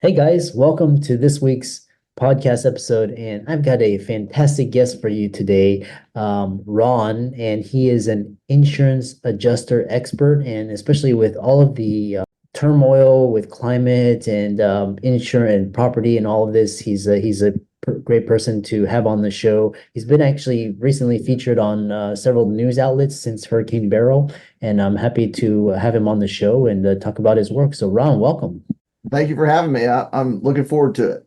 Hey guys, welcome to this week's podcast episode. And I've got a fantastic guest for you today, Ron, and he is an insurance adjuster expert. And especially with all of the turmoil with climate and insurance and property and all of this, he's a great person to have on the show. He's been actually recently featured on several news outlets since Hurricane Beryl, and I'm happy to have him on the show and talk about his work. So, Ron, welcome. Thank you for having me. I'm looking forward to it.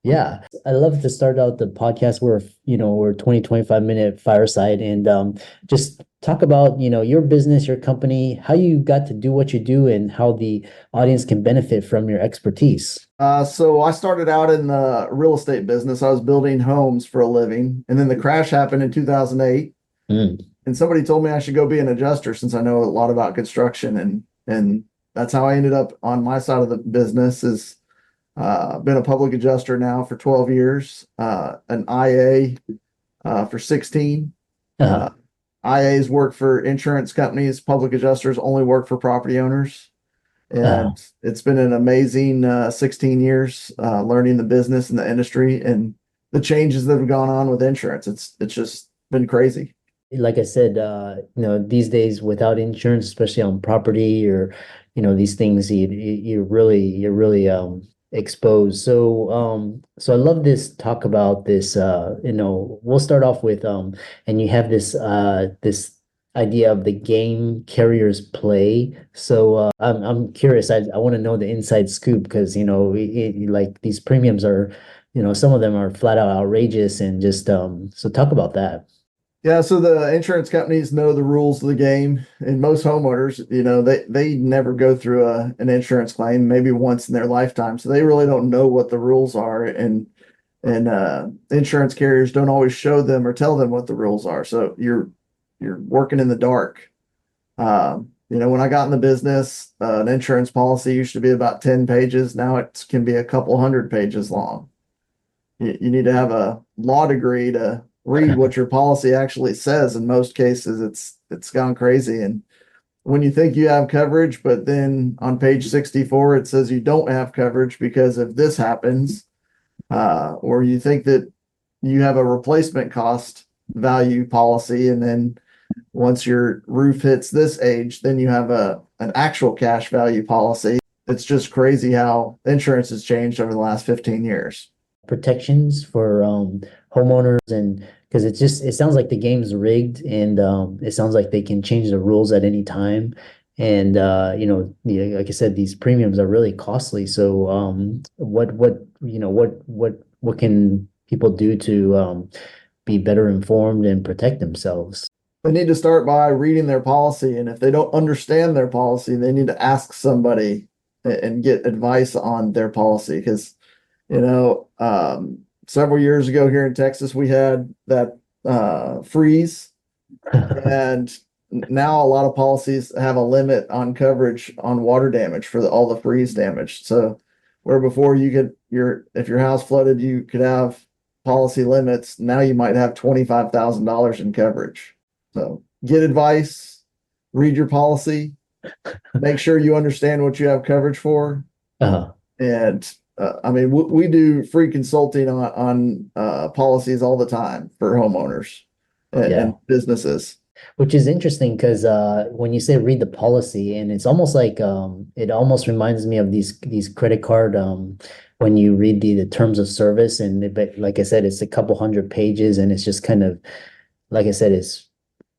Yeah, I love to start out the podcast where, we're 20, 25 minute fireside and just talk about, your business, your company, how you got to do what you do and how the audience can benefit from your expertise. So I started out in the real estate business. I was building homes for a living, and then the crash happened in 2008. Mm. And somebody told me I should go be an adjuster since I know a lot about construction, and that's how I ended up on my side of the business. Is been a public adjuster now for 12 years, an IA for 16. Uh, Uh, IAs work for insurance companies. Public adjusters only work for property owners. uh, And it's been an amazing 16 years learning the business and the industry and the changes that have gone on with insurance. It's just been crazy. like I said, these days without insurance, especially on property or, these things, you're really exposed. So I love this talk about this. We'll start off with and you have this idea of the game carriers play. So I'm curious. I want to know the inside scoop because like these premiums are, some of them are flat out outrageous and just so talk about that. Yeah, so the insurance companies know the rules of the game, and most homeowners, they never go through an insurance claim, maybe once in their lifetime, so they really don't know what the rules are, and insurance carriers don't always show them or tell them what the rules are. So you're working in the dark. When I got in the business, an insurance policy used to be about 10 pages. Now it can be a couple hundred pages long. You need to have a law degree to read what your policy actually says. In most cases, it's gone crazy. And when you think you have coverage, but then on page 64 it says you don't have coverage because if this happens, or you think that you have a replacement cost value policy, and then once your roof hits this age, then you have an actual cash value policy. It's just crazy how insurance has changed over the last 15 years. Protections for homeowners and because it sounds like the game's rigged and it sounds like they can change the rules at any time and like I said these premiums are really costly so what can people do to be better informed and protect themselves? They need to start by reading their policy. And if they don't understand their policy, they need to ask somebody and get advice on their policy. Because, several years ago here in Texas, we had that freeze. And now a lot of policies have a limit on coverage on water damage for all the freeze damage. So where before if your house flooded, you could have policy limits. Now you might have $25,000 in coverage. So get advice, read your policy, make sure you understand what you have coverage for. uh, And I mean, we do free consulting on policies all the time for homeowners yeah, and businesses. which is interesting because when you say read the policy, and it's almost like it almost reminds me of these credit card when you read the terms of service, and but like I said, it's a couple hundred pages, and it's just kind of like I said, it's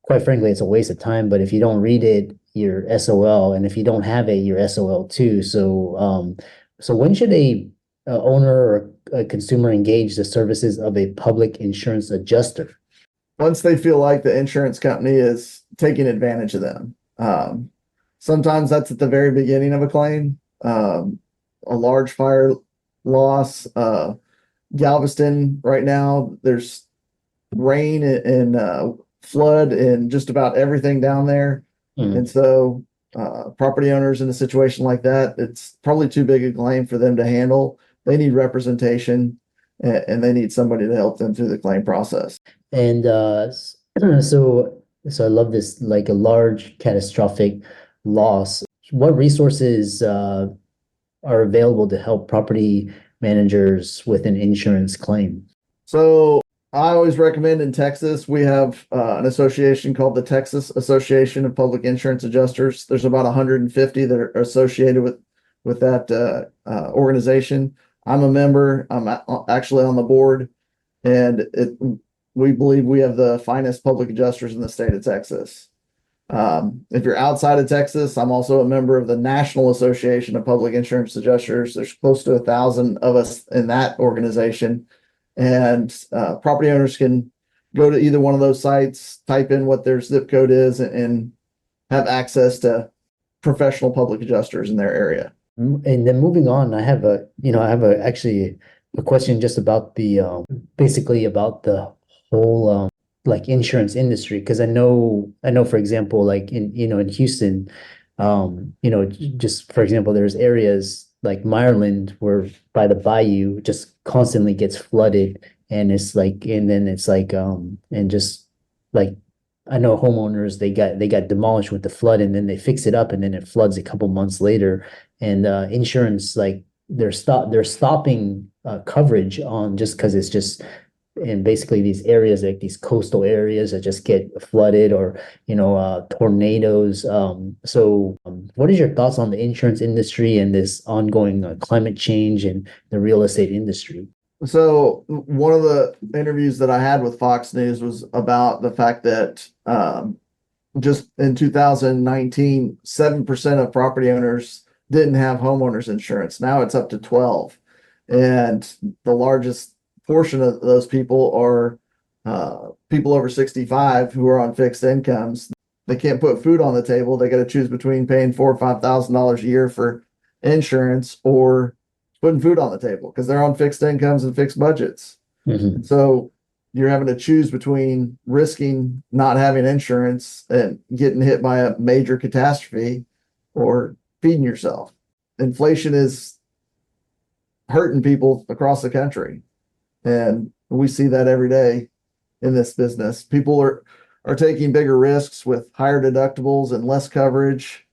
quite frankly, it's a waste of time. But if you don't read it, you're SOL, and if you don't have it, you're SOL too. So when should a owner or a consumer engage the services of a public insurance adjuster? Once they feel like the insurance company is taking advantage of them. Sometimes that's at the very beginning of a claim. A large fire loss, Galveston right now, there's rain and flood and just about everything down there. Mm. And so property owners in a situation like that, it's probably too big a claim for them to handle. They need representation and they need somebody to help them through the claim process. And so I love this like a large catastrophic loss. What resources are available to help property managers with an insurance claim? So I always recommend in Texas, we have an association called the Texas Association of Public Insurance Adjusters. There's about 150 that are associated with that organization. I'm a member. I'm actually on the board, and we believe we have the finest public adjusters in the state of Texas. If you're outside of Texas, I'm also a member of the National Association of Public Insurance Adjusters. There's close to 1,000 of us in that organization. And property owners can go to either one of those sites, type in what their zip code is, and have access to professional public adjusters in their area. And then moving on, I have actually a question just about basically about the whole like insurance industry, because I know for example, like in Houston, just for example, there's areas like Maryland where by the bayou just constantly gets flooded, and and just like I know homeowners, they got demolished with the flood, and then they fix it up, and then it floods a couple months later, and insurance, like they're stopping coverage on just because it's just, and basically these areas, like these coastal areas that just get flooded, or tornadoes. What is your thoughts on the insurance industry and this ongoing climate change and the real estate industry? So one of the interviews that I had with Fox News was about the fact that just in 2019, 7% of property owners didn't have homeowners insurance. Now it's up to 12. And the largest portion of those people are people over 65 who are on fixed incomes. They can't put food on the table. They got to choose between paying $4,000 or $5,000 a year for insurance or putting food on the table because they're on fixed incomes and fixed budgets. Mhm. So you're having to choose between risking not having insurance and getting hit by a major catastrophe or feeding yourself. Inflation is hurting people across the country. And we see that every day in this business. People are taking bigger risks with higher deductibles and less coverage.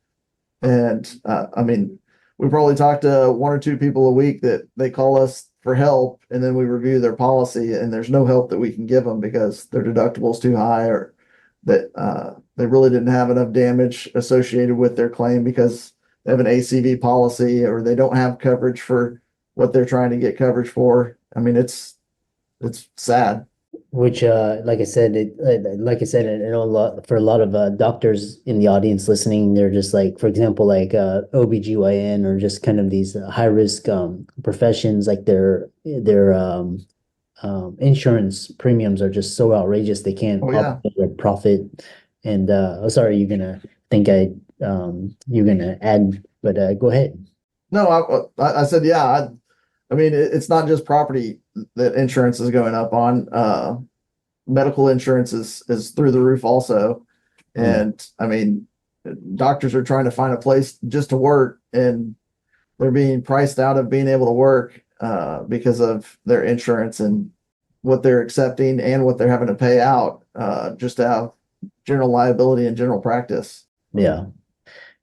And I mean, we probably talk to one or two people a week that they call us for help, and then we review their policy, and there's no help that we can give them because their deductible is too high, or that they really didn't have enough damage associated with their claim because they have an ACV policy, or they don't have coverage for what they're trying to get coverage for. I mean, it's sad. Which, like I said, I know for a lot of doctors in the audience listening, they're just like, for example, like OBGYN, or just kind of these high risk professions, like their insurance premiums are just so outrageous they can't Oh yeah. offset their profit. And oh, sorry, you're gonna add, but go ahead. No, I said, yeah. I mean, it's not just property that insurance is going up on. Medical insurance is through the roof also. Mm. And I mean, doctors are trying to find a place just to work, and they're being priced out of being able to work because of their insurance and what they're accepting and what they're having to pay out just to have general liability and general practice. Yeah.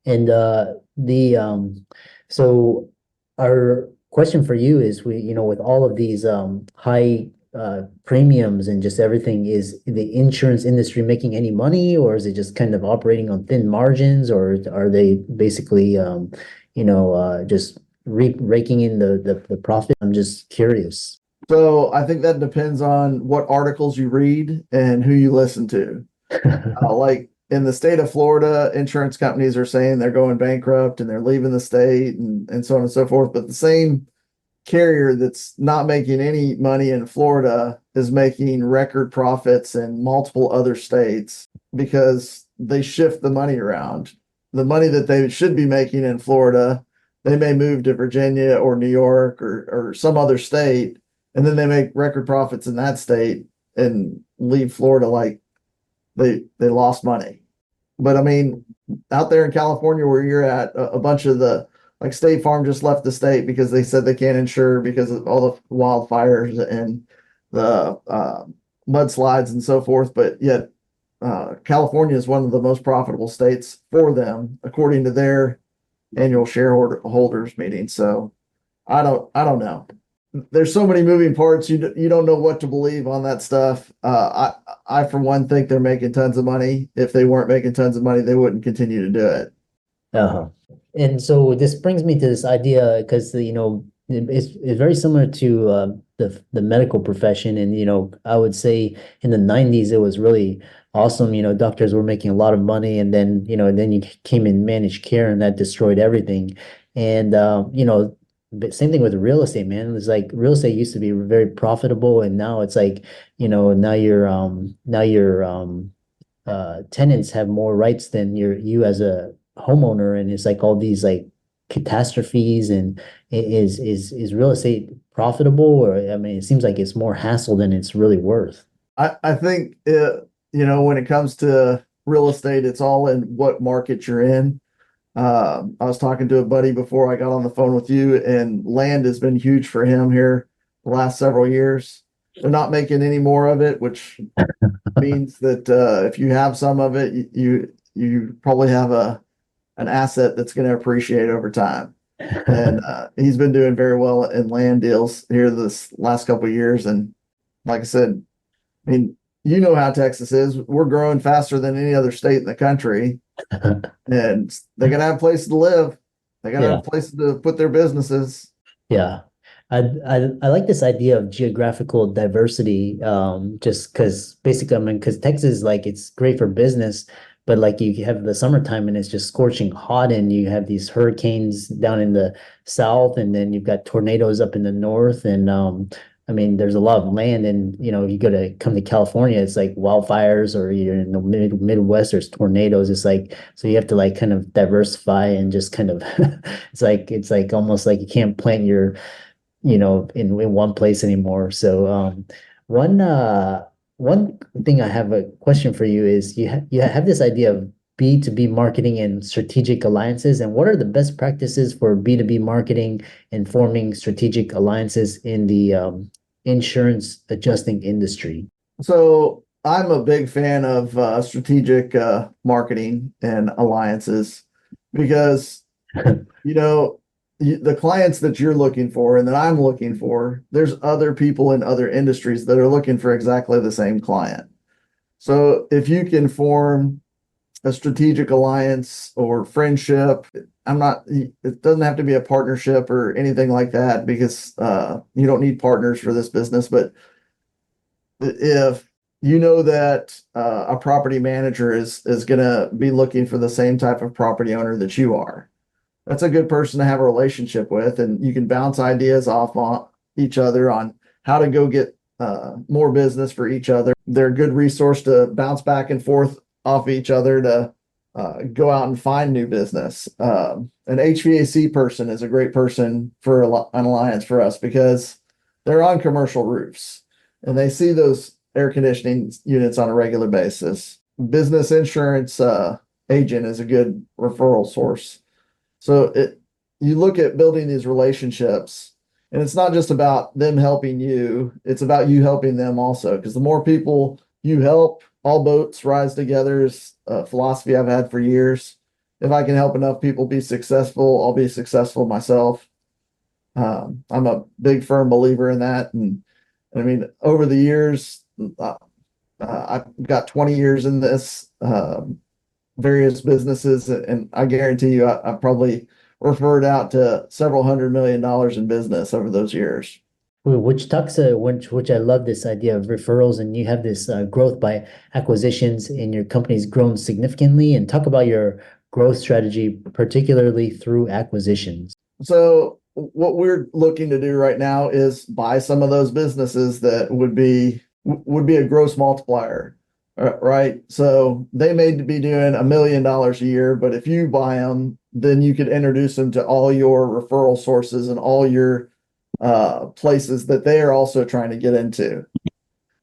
And the so our question for you is, with all of these high premiums and just everything, is the insurance industry making any money, or is it just kind of operating on thin margins, or are they basically just raking in the profit? I'm just curious. So I think that depends on what articles you read and who you listen to. Like in the state of Florida, insurance companies are saying they're going bankrupt and they're leaving the state and so on and so forth. But the same carrier that's not making any money in Florida is making record profits in multiple other states because they shift the money around. The money that they should be making in Florida, they may move to Virginia or New York or some other state, and then they make record profits in that state and leave Florida like they lost money. But I mean, out there in California where you're at, a bunch of like State Farm just left the state because they said they can't insure because of all the wildfires and the mudslides and so forth. But yet, California is one of the most profitable states for them, according to their annual shareholders meeting. So I don't know. There's so many moving parts. You don't know what to believe on that stuff. I for one think they're making tons of money. If they weren't making tons of money, they wouldn't continue to do it. Uh-huh. And so this brings me to this idea because it's very similar to the medical profession, and I would say in the 90s it was really awesome. Doctors were making a lot of money, and then you came in managed care, and that destroyed everything. And but same thing with real estate, man. It's like real estate used to be very profitable, and now it's like now your tenants have more rights than you as a homeowner, and it's like all these like catastrophes. And is real estate profitable? Or I mean, it seems like it's more hassle than it's really worth. I think when it comes to real estate, it's all in what market you're in. I was talking to a buddy before I got on the phone with you, and land has been huge for him here the last several years. They're not making any more of it, which means that if you have some of it, you probably have an asset that's going to appreciate over time. And he's been doing very well in land deals here this last couple of years. And like I said, I mean, you know how Texas is. We're growing faster than any other state in the country, and they gotta have places to live. They gotta Yeah. have places to put their businesses. Yeah. I like this idea of geographical diversity, just because basically, I mean, because Texas, like, it's great for business, but like you have the summertime and it's just scorching hot, and you have these hurricanes down in the south, and then you've got tornadoes up in the north. And I mean, there's a lot of land, and you come to California, it's like wildfires, or you're in the Midwest, there's tornadoes. It's like, so you have to like kind of diversify and just kind of it's like almost like you can't plant your in one place anymore. So one one thing I have a question for you is you have this idea of B2B marketing and strategic alliances, and what are the best practices for B2B marketing and forming strategic alliances in the insurance adjusting industry? So I'm a big fan of strategic marketing and alliances because you know the clients that you're looking for and that I'm looking for, there's other people in other industries that are looking for exactly the same client. So if you can form a strategic alliance or friendship, it doesn't have to be a partnership or anything like that, because you don't need partners for this business. But if you know that a property manager is going to be looking for the same type of property owner that you are, that's a good person to have a relationship with, and you can bounce ideas off on each other on how to go get more business for each other. They're a good resource to bounce back and forth off each other to go out and find new business. An HVAC person is a great person for an alliance for us, because they're on commercial roofs and they see those air conditioning units on a regular basis. Business insurance agent is a good referral source. So you look at building these relationships, and it's not just about them helping you, it's about you helping them also. Because the more people you help, all boats rise together is a philosophy I've had for years. If I can help enough people be successful, I'll be successful myself. I'm a big firm believer in that. And I mean, over the years, I've got 20 years in this, various businesses, and I guarantee you, I probably referred out to several $100 million in business over those years. Which I love this idea of referrals, and you have this growth by acquisitions, and your company's grown significantly. And talk about your growth strategy, particularly through acquisitions. So what we're looking to do right now is buy some of those businesses that would be a gross multiplier, right? So they may be doing $1 million a year, but if you buy them, then you could introduce them to all your referral sources and all your places that they are also trying to get into.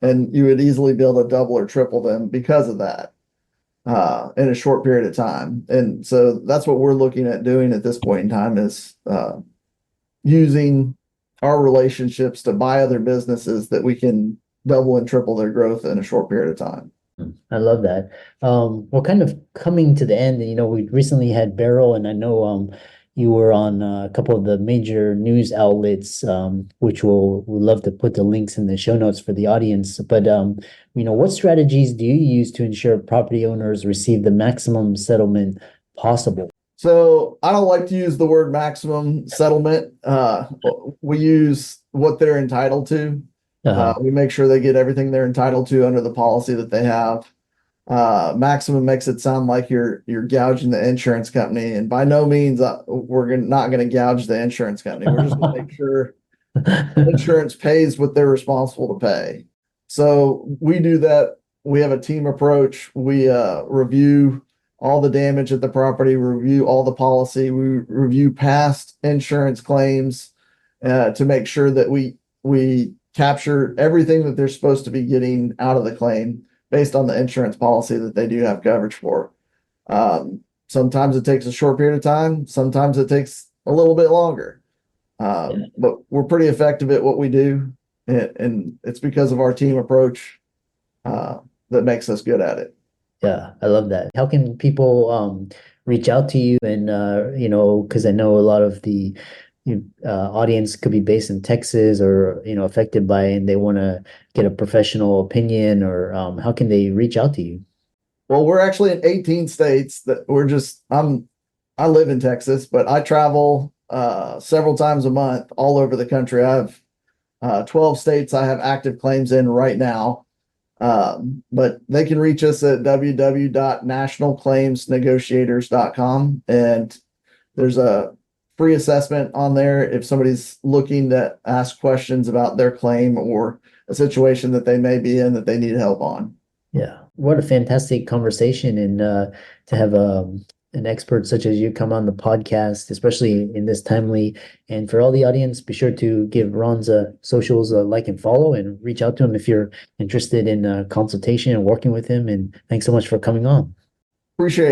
And you would easily be able to double or triple them because of that in a short period of time. And so that's what we're looking at doing at this point in time, is using our relationships to buy other businesses that we can double and triple their growth in a short period of time. I love that. We're kind of coming to the end. We recently had Beryl, and I know you were on a couple of the major news outlets, which we'll love to put the links in the show notes for the audience. But what strategies do you use to ensure property owners receive the maximum settlement possible? So I don't like to use the word maximum settlement. We use what they're entitled to. Uh-huh. We make sure they get everything they're entitled to under the policy that they have. Maximum makes it sound like you're gouging the insurance company, and by no means we're not going to gouge the insurance company. We're just going to make sure insurance pays what they're responsible to pay. So we do that. We have a team approach. We review all the damage at the property, review all the policy, we review past insurance claims to make sure that we capture everything that they're supposed to be getting out of the claim based on the insurance policy that they do have coverage for. Sometimes it takes a short period of time. Sometimes it takes a little bit longer. But we're pretty effective at what we do, and it's because of our team approach that makes us good at it. Yeah, I love that. How can people reach out to you? And because I know a lot of the audience could be based in Texas or affected by it, and they want to get a professional opinion, or how can they reach out to you? Well, we're actually in 18 states. That we're just I live in Texas, but I travel several times a month all over the country. I have 12 states I have active claims in right now. But they can reach us at www.nationalclaimsnegotiators.com, and there's a free assessment on there if somebody's looking to ask questions about their claim or a situation that they may be in that they need help on. Yeah, what a fantastic conversation, and to have an expert such as you come on the podcast, especially in this timely. And for all the audience, be sure to give Ron's socials a like and follow, and reach out to him if you're interested in consultation and working with him. And thanks so much for coming on. Appreciate it.